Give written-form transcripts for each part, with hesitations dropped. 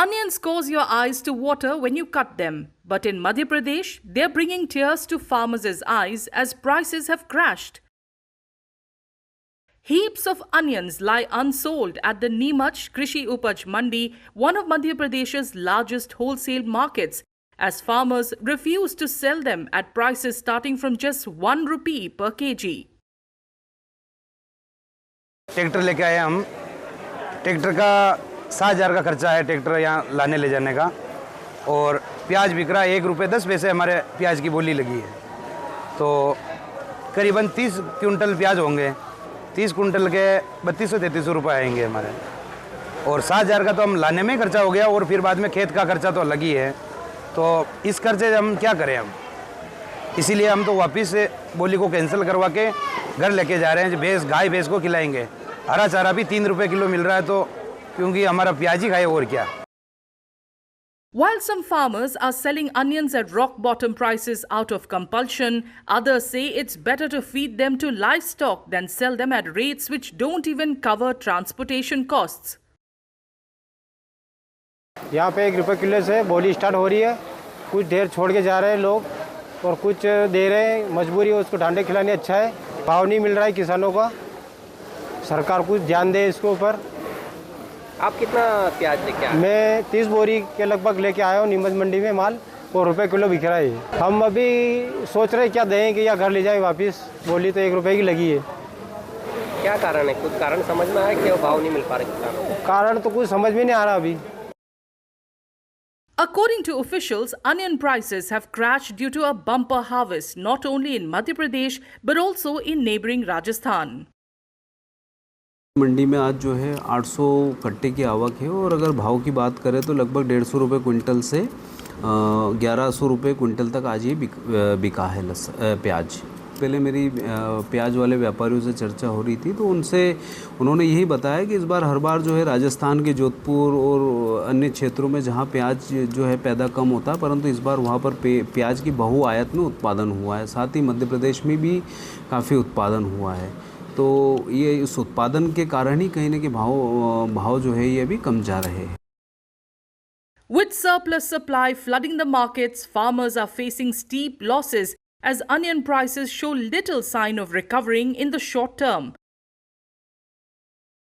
Onions cause your eyes to water when you cut them. But in Madhya Pradesh, they're bringing tears to farmers' eyes as prices have crashed. Heaps of onions lie unsold at the Neemach Krishi Upaj Mandi, one of Madhya Pradesh's largest wholesale markets, as farmers refuse to sell them at prices starting from just 1 rupee per kg. Tractor लेके आए हम। Tractor का 7,000 का खर्चा है tractor यहाँ लाने ले जाने का, और प्याज बिक रहा है 1 रुपये 10 पैसे हमारे प्याज की बोली लगी है। तो करीबन 30 क्विंटल प्याज होंगे, 30 कुंटल के 3200-3300 रुपये आएंगे हमारे, और 7,000 का तो हम लाने में खर्चा हो गया, और फिर बाद में खेत का खर्चा तो अलग ही है। तो इस खर्चे हम क्या करें हम, इसीलिए हम तो वापस से बोली को कैंसिल करवा के घर लेके जा रहे हैं। भैंस गाय भैंस को खिलाएंगे, हरा चारा भी 3 रुपये किलो मिल रहा है, तो क्योंकि हमारा प्याज ही खाए और क्या। While some farmers are selling onions at rock-bottom prices out of compulsion, others say it's better to feed them to livestock than sell them at rates which don't even cover transportation costs. यहाँ पे 1 रुपये kilo से बोली start हो रही है। कुछ ढेर छोड़ के जा रहे हैं लोग और कुछ दे रहे हैं, मजबूरी है, उसको डांडे खिलाने अच्छा है। भाव नहीं मिल रहा है किसानों का, सरकार कुछ ध्यान दे इसके ऊपर। आप कितना प्याज लेके आए? मैं 30 बोरी के लगभग लेके आया हूँ नीमच मंडी में माल, और रुपये किलो बिक रहा है। हम अभी सोच रहे क्या दें कि या घर ले जाए वापस, बोली तो 1 रुपये की लगी है। क्या कारण है, कुछ कारण समझ में आया कि भाव नहीं मिल पा रहे किसानों को? कारण तो कुछ समझ में नहीं आ रहा अभी। According to officials, onion prices have crashed due to a bumper harvest not only in Madhya Pradesh but also in neighboring Rajasthan. मंडी में आज जो है 800 कट्टे की आवक है, और अगर भाव की बात करें तो लगभग 150 रुपये क्विंटल से 1100 रुपये क्विंटल तक आज ये बिका है प्याज। पहले मेरी प्याज वाले व्यापारियों से चर्चा हो रही थी, तो उन्होंने यही बताया कि इस बार हर बार जो है राजस्थान के जोधपुर और अन्य क्षेत्रों में जहां प्याज जो है पैदा कम होता है, परंतु इस बार वहां पर प्याज की बहुआयत में उत्पादन हुआ है। साथ ही मध्य प्रदेश में भी काफ़ी उत्पादन हुआ है, तो ये इस उत्पादन के कारण ही कहीं ना कहीं भाव जो है ये अभी कम जा रहे हैं। With surplus supply flooding the markets, farmers are facing steep losses as onion prices show little sign of recovering in the short term.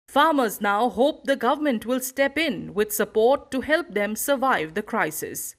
Farmers now hope the government will step in with support to help them survive the crisis.